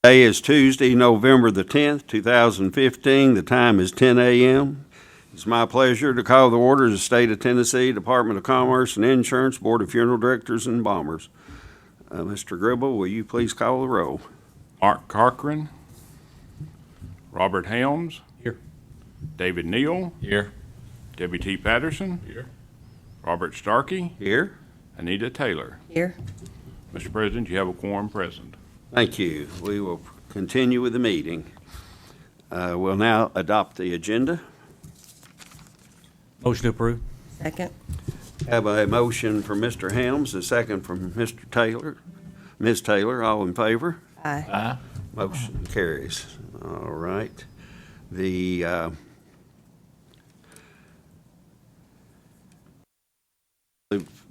Today is Tuesday, November the 10th, 2015. The time is 10 a.m. It's my pleasure to call the order of the State of Tennessee Department of Commerce and Insurance Board of Funeral Directors and Embalmers. Mr. Gribble, will you please call the roll? Mark Corcoran. Robert Helms. Here. David Neal. Here. Debbie T. Patterson. Here. Robert Starkey. Here. Anita Taylor. Here. Mr. President, you have a quorum present. Thank you. We will continue with the meeting. We'll now adopt the agenda. Motion to approve. Second. Have a motion from Mr. Helms, a second from Mr. Taylor. Ms. Taylor, all in favor? Aye. Aye. Motion carries. All right. The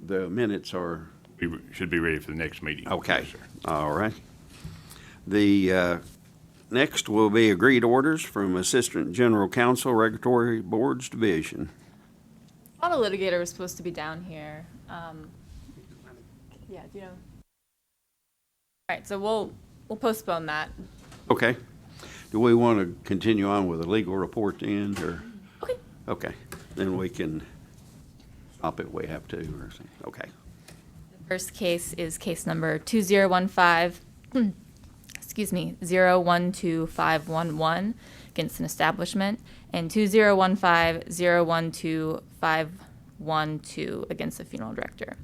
minutes are We should be ready for the next meeting. okay. Yes, sir. All right. The next will be agreed orders from Assistant General Counsel, Regulatory Boards Division. Auto litigator was supposed to be down here. Yeah, do you know? All right, so we'll postpone that. Okay. Do we want to continue on with the legal report then, or? Okay. Okay. Then we can stop it if we have to, or something. Okay. The first case is case number 2015, excuse me, 012511 against an establishment, and 2015-012512 against a funeral director.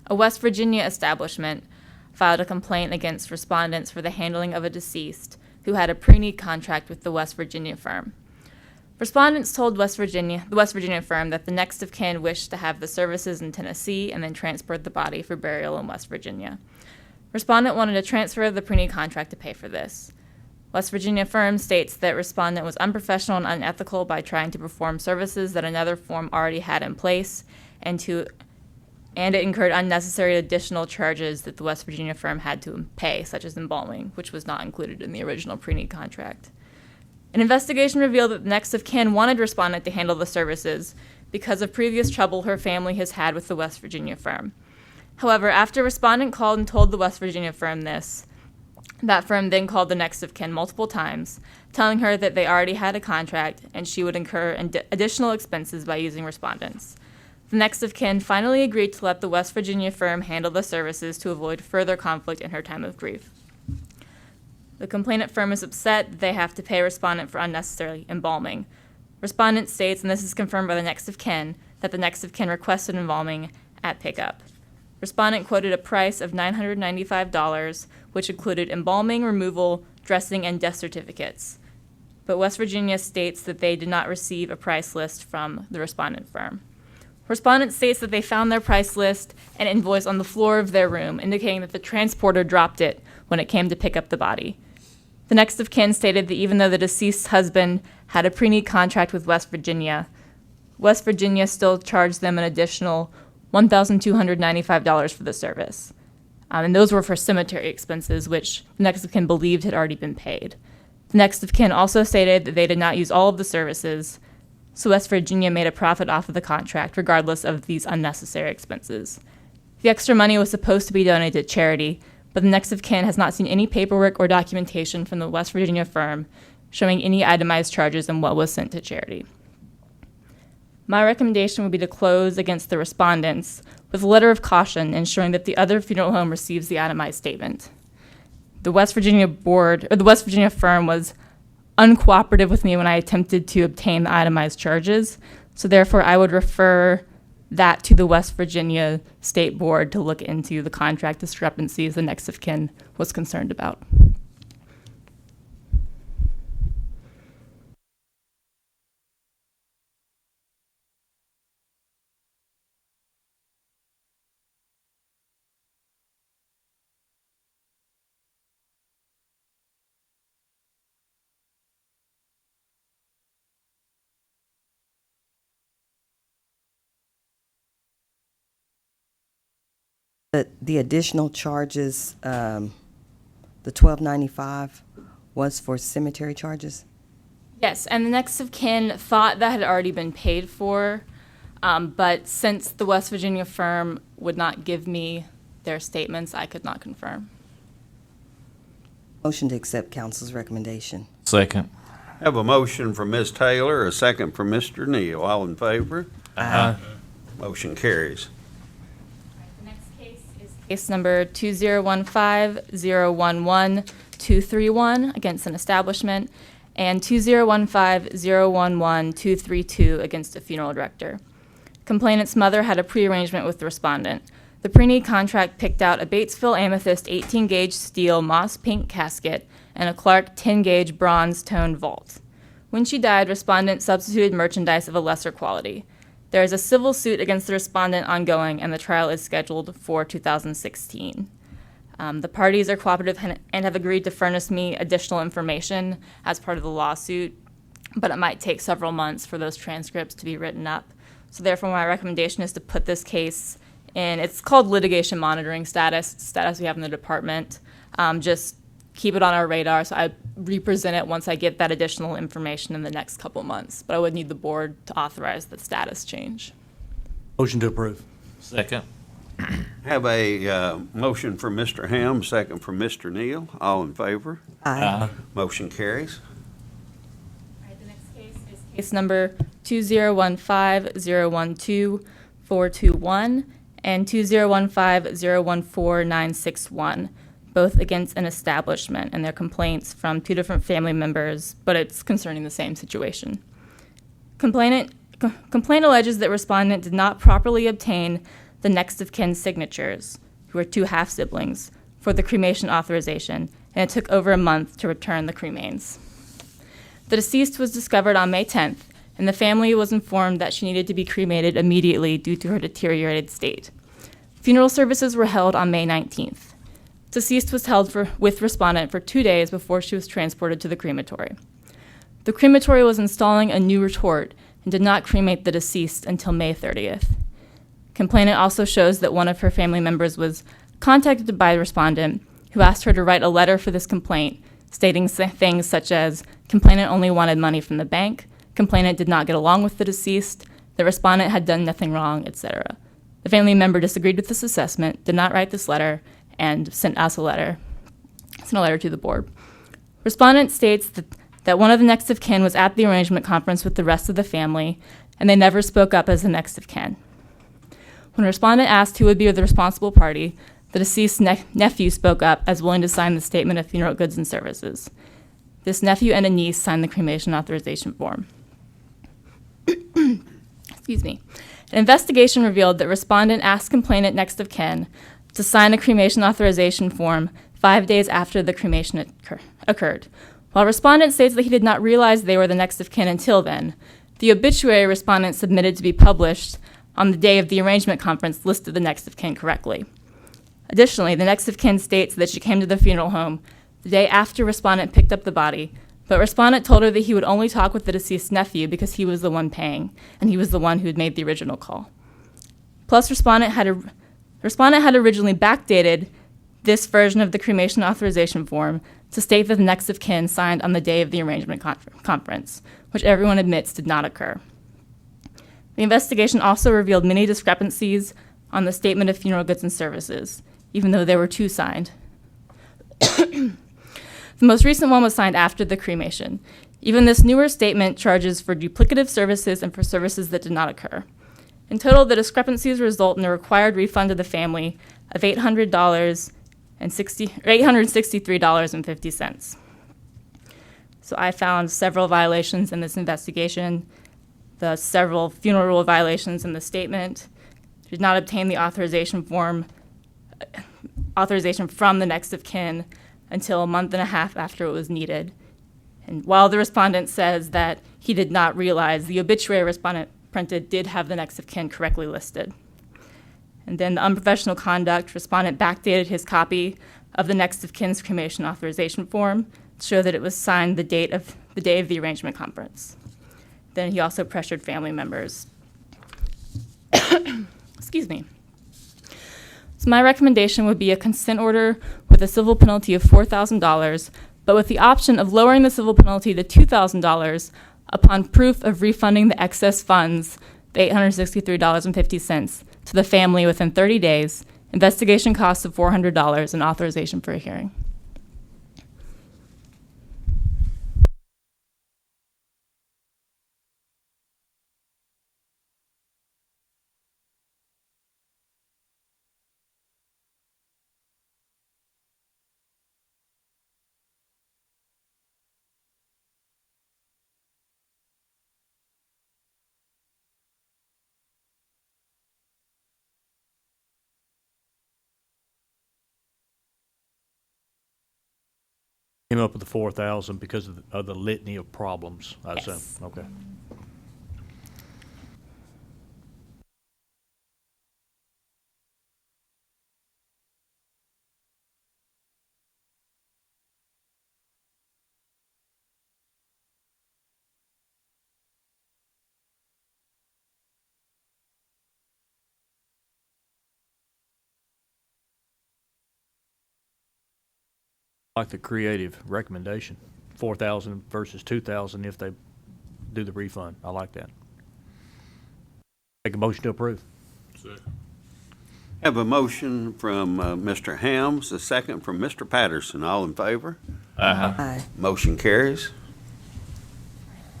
A West Virginia establishment filed a complaint against respondents for the handling of a deceased who had a pre-need contract with the West Virginia firm. Respondents told the West Virginia firm that the next of kin wished to have the services in Tennessee and then transport the body for burial in West Virginia. Respondent wanted to transfer the pre-need contract to pay for this. West Virginia firm states that respondent was unprofessional and unethical by trying to perform services that another firm already had in place, and it incurred unnecessary additional charges that the West Virginia firm had to pay, such as embalming, which was not included in the original pre-need contract. An investigation revealed that the next of kin wanted respondent to handle the services because of previous trouble her family has had with the West Virginia firm. However, after respondent called and told the West Virginia firm this, that firm then called the next of kin multiple times, telling her that they already had a contract and she would incur additional expenses by using respondents. The next of kin finally agreed to let the West Virginia firm handle the services to avoid further conflict in her time of grief. The complainant firm is upset that they have to pay respondent for unnecessary embalming. Respondent states, and this is confirmed by the next of kin, that the next of kin requested embalming at pickup. Respondent quoted a price of $995, which included embalming, removal, dressing, and death certificates. But West Virginia states that they did not receive a price list from the respondent firm. Respondent states that they found their price list and invoice on the floor of their room, indicating that the transporter dropped it when it came to pick up the body. The next of kin stated that even though the deceased's husband had a pre-need contract with West Virginia still charged them an additional $1,295 for the service. And those were for cemetery expenses, which the next of kin believed had already been paid. The next of kin also stated that they did not use all of the services, so West Virginia made a profit off of the contract, regardless of these unnecessary expenses. The extra money was supposed to be donated to charity, but the next of kin has not seen any paperwork or documentation from the West Virginia firm showing any itemized charges and what was sent to charity. My recommendation would be to close against the respondents with a letter of caution ensuring that the other funeral home receives the itemized statement. The West Virginia firm was uncooperative with me when I attempted to obtain the itemized charges, so therefore I would refer that to the West Virginia State Board to look into the contract discrepancies the next of kin was concerned about. The additional charges, the $1,295 was for cemetery charges? Yes, and the next of kin thought that had already been paid for, but since the West Virginia firm would not give me their statements, I could not confirm. Motion to accept council's recommendation. Second. Have a motion from Ms. Taylor, a second from Mr. Neal. All in favor? Aye. Motion carries. The next case is case number 2015-011-231 against an establishment, and 2015-011-232 against a funeral director. Complainant's mother had a prearrangement with the respondent. The pre-need contract picked out a Batesville Amethyst 18-gauge steel moss pink casket and a Clark 10-gauge bronze toned vault. When she died, respondent substituted merchandise of a lesser quality. There is a civil suit against the respondent ongoing, and the trial is scheduled for 2016. The parties are cooperative and have agreed to furnish me additional information as part of the lawsuit, but it might take several months for those transcripts to be written up. So therefore, my recommendation is to put this case in, it's called litigation monitoring status we have in the department. Just keep it on our radar, so I represent it once I get that additional information in the next couple months. But I would need the board to authorize the status change. Motion to approve. Second. Have a motion from Mr. Ham, second from Mr. Neal. All in favor? Aye. Motion carries. All right, the next case is case number 2015-012-421 and 2015-014-961, both against an establishment, and their complaints from two different family members, but it's concerning the same situation. Complaint alleges that respondent did not properly obtain the next of kin signatures, who are two half-siblings, for the cremation authorization, and it took over a month to return the cremains. The deceased was discovered on May 10th, and the family was informed that she needed to be cremated immediately due to her deteriorated state. Funeral services were held on May 19th. Deceased was held with respondent for 2 days before she was transported to the crematory. The crematory was installing a new retort and did not cremate the deceased until May 30th. Complainant also shows that one of her family members was contacted by the respondent, who asked her to write a letter for this complaint, stating things such as, complainant only wanted money from the bank, complainant did not get along with the deceased, the respondent had done nothing wrong, etc. The family member disagreed with this assessment, did not write this letter, and sent a letter to the board. Respondent states that one of the next of kin was at the arrangement conference with the rest of the family, and they never spoke up as the next of kin. When respondent asked who would be the responsible party, the deceased nephew spoke up as willing to sign the statement of funeral goods and services. This nephew and a niece signed the cremation authorization form. Excuse me. An investigation revealed that respondent asked complainant next of kin to sign a cremation authorization form 5 days after the cremation occurred. While respondent states that he did not realize they were the next of kin until then, the obituary respondent submitted to be published on the day of the arrangement conference listed the next of kin correctly. Additionally, the next of kin states that she came to the funeral home the day after respondent picked up the body, but respondent told her that he would only talk with the deceased nephew because he was the one paying, and he was the one who had made the original call. Plus, respondent had originally backdated this version of the cremation authorization form to state that the next of kin signed on the day of the arrangement conference, which everyone admits did not occur. The investigation also revealed many discrepancies on the statement of funeral goods and services, even though there were two signed. The most recent one was signed after the cremation. Even this newer statement charges for duplicative services and for services that did not occur. In total, the discrepancies result in a required refund to the family of $863.50. So I found several violations in this investigation, the several funeral rule violations in the statement, did not obtain the authorization from the next of kin until a month and a half after it was needed. And while the respondent says that he did not realize, the obituary respondent printed did have the next of kin correctly listed. And then the unprofessional conduct, respondent backdated his copy of the next of kin's cremation authorization form to show that it was signed the day of the arrangement conference. Then he also pressured family members. Excuse me. So my recommendation would be a consent order with a civil penalty of $4,000, but with the option of lowering the civil penalty to $2,000 upon proof of refunding the excess funds, the $863.50, to the family within 30 days, investigation costs of $400, and authorization for a hearing. came up with the 4,000 because of the litany of problems, I assume? Yes. Okay. I like the creative recommendation, 4,000 versus 2,000 if they do the refund. I like that. Make a motion to approve. Have a motion from Mr. Helms, a second from Mr. Patterson. All in favor? Aye. Motion carries.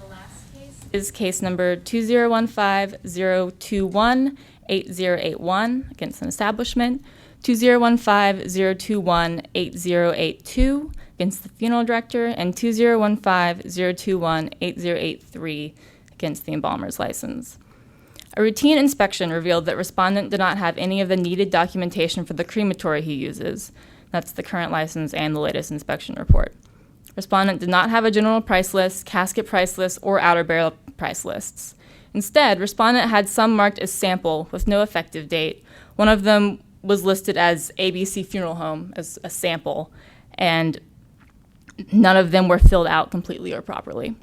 The last case is case number 2015-021-8081 against an establishment, 2015-021-8082 against the funeral director, and 2015-021-8083 against the embalmer's license. A routine inspection revealed that respondent did not have any of the needed documentation for the crematory he uses. That's the current license and the latest inspection report. Respondent did not have a general price list, casket price list, or outer barrel price lists. Instead, respondent had some marked as sample with no effective date. One of them was listed as ABC Funeral Home as a sample, and none of them were filled out completely or properly.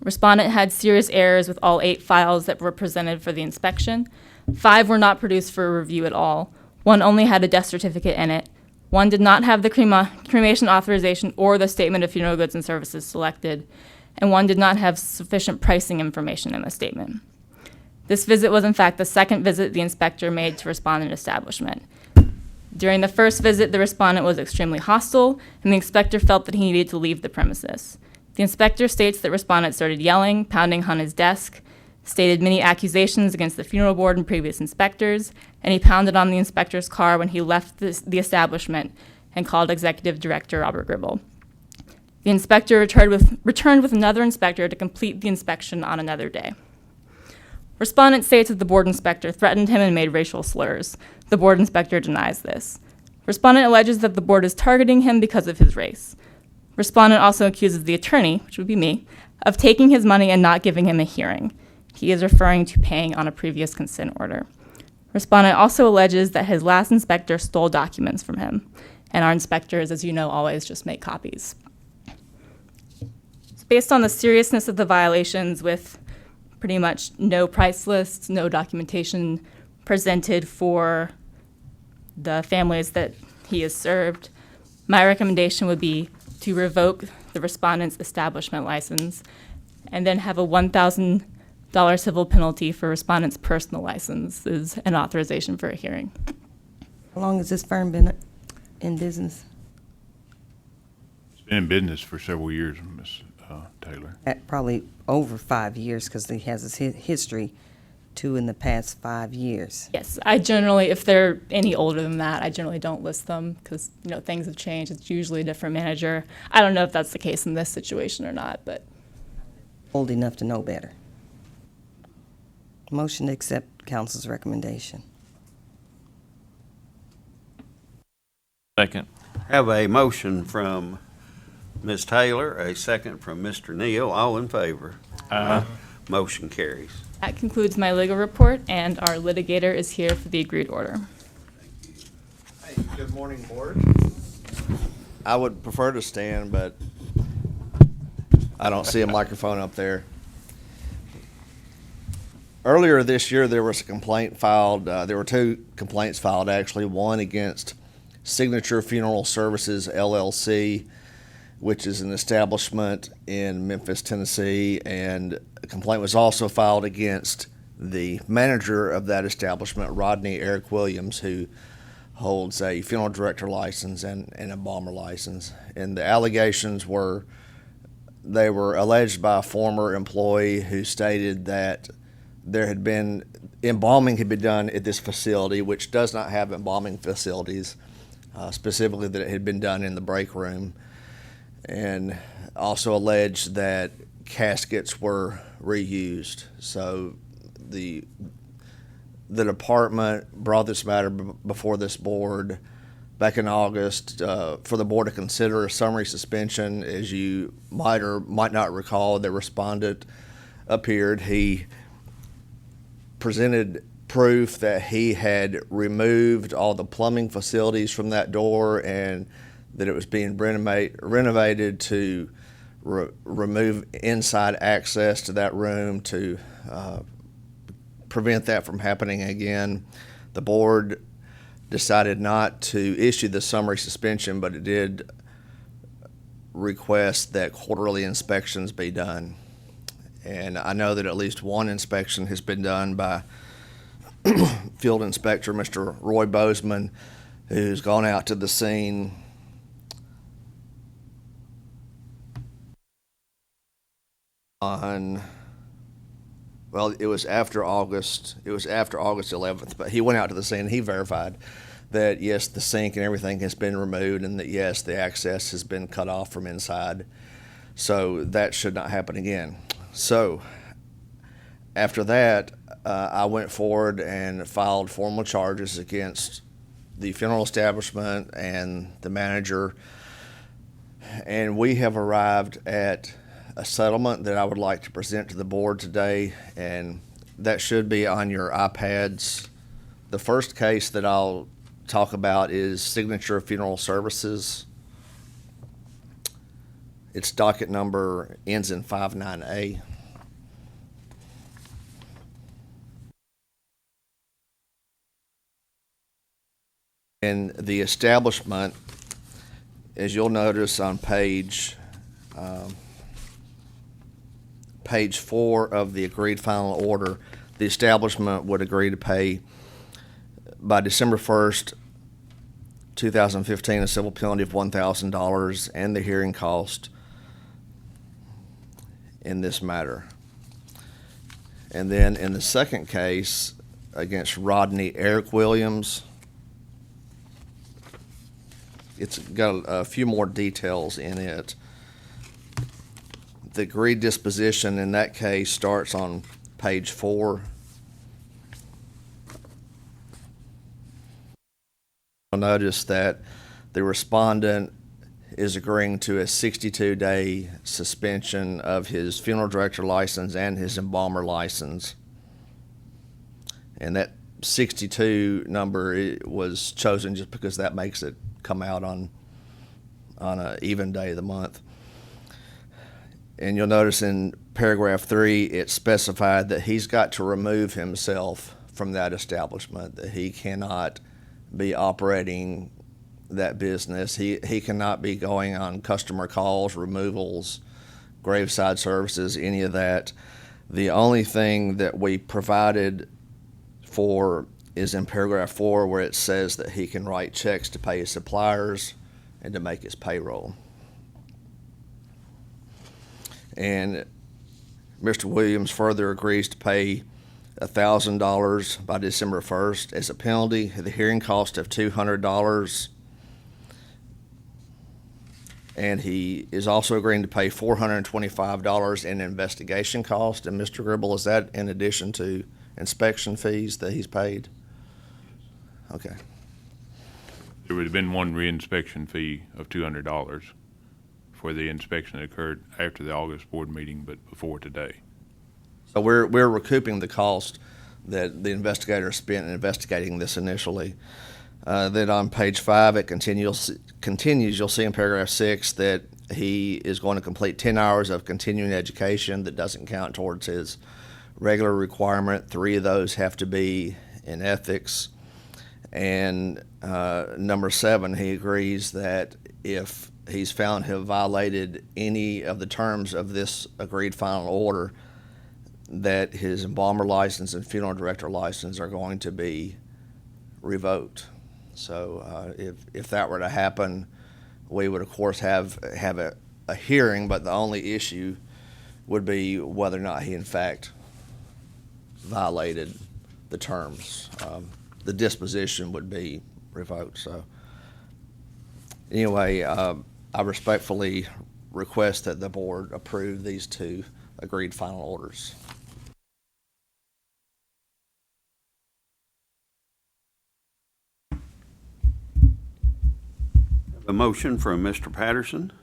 Respondent had serious errors with all 8 files that were presented for the inspection. 5 were not produced for review at all. 1 only had a death certificate in it. 1 did not have the cremation authorization or the statement of funeral goods and services selected, and 1 did not have sufficient pricing information in the statement. This visit was in fact the second visit the inspector made to respondent establishment. During the first visit, the respondent was extremely hostile, and the inspector felt that he needed to leave the premises. The inspector states that respondent started yelling, pounding on his desk, stated many accusations against the funeral board and previous inspectors, and he pounded on the inspector's car when he left the establishment and called Executive Director Robert Gribble. The inspector returned with another inspector to complete the inspection on another day. Respondent states that the board inspector threatened him and made racial slurs. The board inspector denies this. Respondent alleges that the board is targeting him because of his race. Respondent also accuses the attorney, which would be me, of taking his money and not giving him a hearing. He is referring to paying on a previous consent order. Respondent also alleges that his last inspector stole documents from him, and our inspectors, as you know, always just make copies. So based on the seriousness of the violations, with pretty much no price lists, no documentation presented for the families that he has served, my recommendation would be to revoke the respondent's establishment license and then have a $1,000 civil penalty for respondent's personal licenses and authorization for a hearing. How long has this firm been in business? It's been in business for several years, Ms. Taylor. Probably over 5 years, because he has his history, 2 in the past 5 years. Yes, I generally, if they're any older than that, I generally don't list them because, you know, things have changed. It's usually a different manager. I don't know if that's the case in this situation or not, but Old enough to know better. Motion to accept council's recommendation. Second. Have a motion from Ms. Taylor, a second from Mr. Neal. All in favor? Motion carries. that concludes my legal report, and our litigator is here for the agreed order. Hey, good morning, board. I would prefer to stand, but I don't see a microphone up there. Earlier this year, there was a complaint filed. There were 2 complaints filed, actually. One against Signature Funeral Services, LLC, which is an establishment in Memphis, Tennessee, and a complaint was also filed against the manager of that establishment, Rodney Eric Williams, who holds a funeral director license and an embalmer license. And the allegations were, they were alleged by a former employee who stated that there had been, embalming had been done at this facility, which does not have embalming facilities, specifically that it had been done in the break room, and also alleged that caskets were reused. So the department brought this matter before this board back in August for the board to consider a summary suspension. As you might or might not recall, the respondent appeared. He presented proof that he had removed all the plumbing facilities from that door and that it was being renovated to remove inside access to that room to prevent that from happening again. The board decided not to issue the summary suspension, but it did request that quarterly inspections be done. And I know that at least one inspection has been done by Field Inspector Mr. Roy Bozeman, who's gone out to the scene on, well, it was after August 11th, but he went out to the scene and he verified that, yes, the sink and everything has been removed and that, yes, the access has been cut off from inside. So that should not happen again. So after that, I went forward and filed formal charges against the funeral establishment and the manager. And we have arrived at a settlement that I would like to present to the board today, and that should be on your iPads. The first case that I'll talk about is Signature Funeral Services. Its docket number ends in 59A. And the establishment, as you'll notice on page 4 of the agreed final order, the establishment would agree to pay by December 1st, 2015, a civil penalty of $1,000 and the hearing cost in this matter. And then in the second case against Rodney Eric Williams, it's got a few more details in it. The agreed disposition in that case starts on page 4. You'll notice that the respondent is agreeing to a 62-day suspension of his funeral director license and his embalmer license. And that 62 number was chosen just because that makes it come out on an even day of the month. And you'll notice in paragraph 3, it specified that he's got to remove himself from that establishment, that he cannot be operating that business. He cannot be going on customer calls, removals, graveside services, any of that. The only thing that we provided for is in paragraph 4, where it says that he can write checks to pay his suppliers and to make his payroll. And Mr. Williams further agrees to pay $1,000 by December 1st as a penalty, the hearing cost of $200, and he is also agreeing to pay $425 in investigation cost. And Mr. Gribble, is that in addition to inspection fees that he's paid? Okay. There would have been one reinspection fee of $200 for the inspection that occurred after the August board meeting, but before today. So we're recouping the cost that the investigator spent in investigating this initially. Then on page 5, it continues. You'll see in paragraph 6 that he is going to complete 10 hours of continuing education that doesn't count towards his regular requirement. 3 of those have to be in ethics. And number 7, he agrees that if he's found to have violated any of the terms of this agreed final order, that his embalmer license and funeral director license are going to be revoked. So if that were to happen, we would of course have a hearing, but the only issue would be whether or not he in fact violated the terms. The disposition would be revoked. So anyway, I respectfully request that the board approve these 2 agreed final orders. A motion from Mr. Patterson.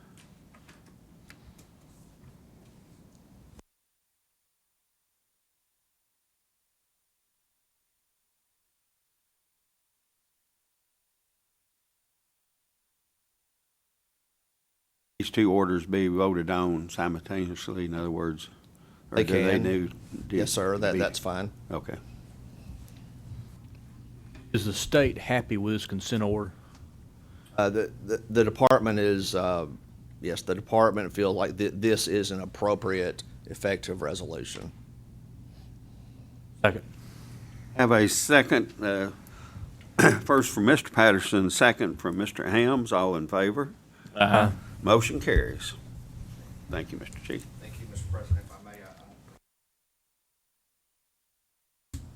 These two orders be voted on simultaneously, in other words? Or They do can. need- Yes, sir, be- that's fine. Okay. Is the state happy with this consent order? The department is, yes, the department feels like this is an appropriate, effective resolution. Second. Have a second, first from Mr. Patterson, second from Mr. Hams. All in favor? Uh-huh. Motion carries. Thank you, Mr. Chief. Thank you, Mr. President. If I may,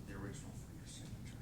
the original for your signature.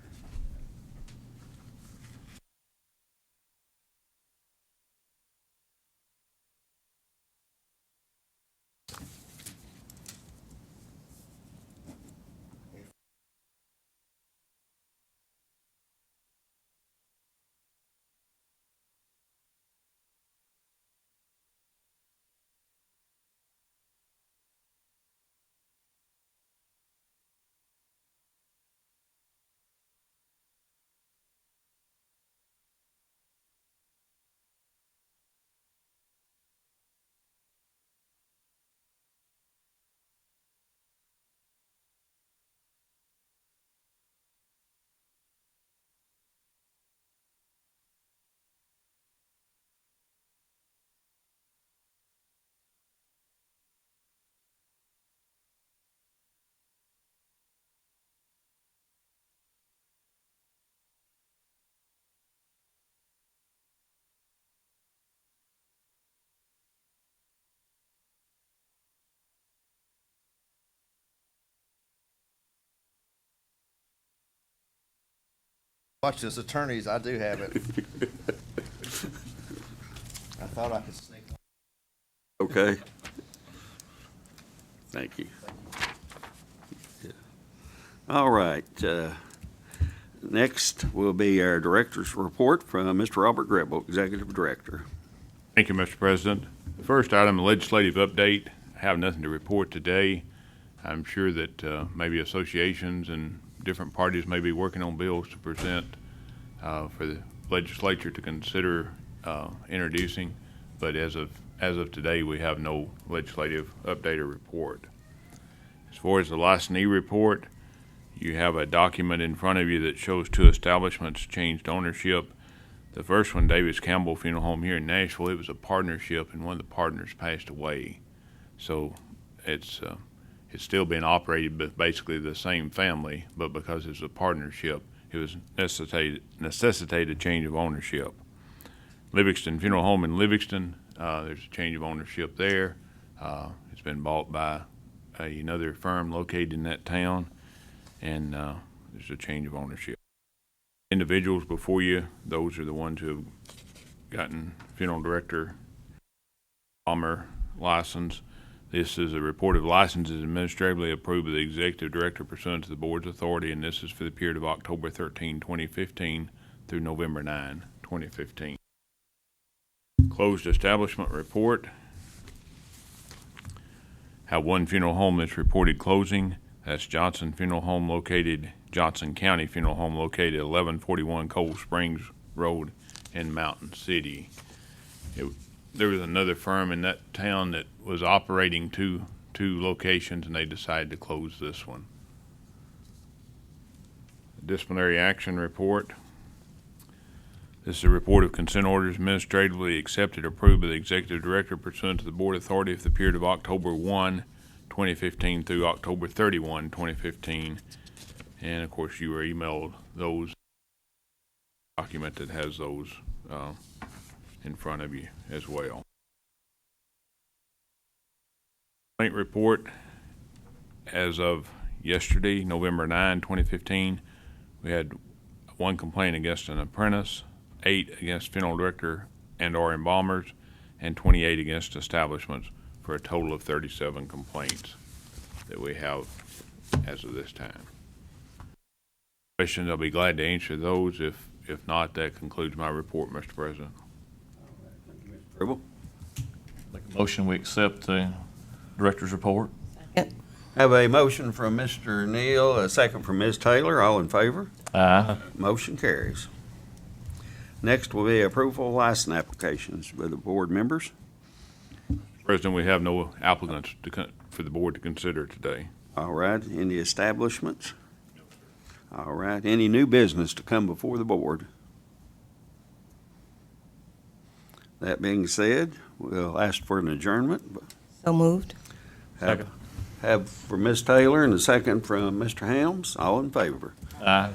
Watch this, attorneys, I do have it. I thought I could sneak one. Okay. Thank you. All right. Next will be our director's report from Mr. Robert Gribble, Executive Director. Thank you, Mr. President. The first item, legislative update. I have nothing to report today. I'm sure that maybe associations and different parties may be working on bills to present for the legislature to consider introducing, but as of today, we have no legislative update or report. As far as the licensee report, you have a document in front of you that shows 2 establishments changed ownership. The first one, Davis Campbell Funeral Home here in Nashville, it was a partnership, and one of the partners passed away. So it's still being operated by basically the same family, but because it's a partnership, it was necessitated a change of ownership. Livingston Funeral Home in Livingston, there's a change of ownership there. It's been bought by another firm located in that town, and there's a change of ownership. Individuals before you, those are the ones who have gotten funeral director Palmer license. This is a report of licenses administratively approved by the executive director pursuant to the board's authority, and this is for the period of October 13, 2015 through November 9, 2015. Closed establishment report. Have one funeral home that's reported closing. That's Johnson Funeral Home located, Johnson County Funeral Home located at 1141 Cold Springs Road in Mountain City. There was another firm in that town that was operating two locations, and they decided to close this one. Disciplinary action report. This is a report of consent orders administratively accepted or approved by the executive director pursuant to the board authority for the period of October 1, 2015 through October 31, 2015. And of course, you were emailed those document that has those in front of you as well. Complaint report as of yesterday, November 9, 2015, we had 1 complaint against an apprentice, 8 against funeral director and/or embalmers, and 28 against establishments, for a total of 37 complaints that we have as of this time. Questions, I'll be glad to answer those. If not, that concludes my report, Mr. President. Approval. Make a motion, we accept the director's report. Have a motion from Mr. Neal, a second from Ms. Taylor. All in favor? Aye. Motion carries. Next will be approval of license applications with the board members. President, we have no applicants for the board to consider today. All right, any establishments? All right, any new business to come before the board? That being said, we'll ask for an adjournment. So moved. Second. Have for Ms. Taylor and a second from Mr. Helms. All in favor? Aye.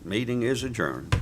Meeting is adjourned.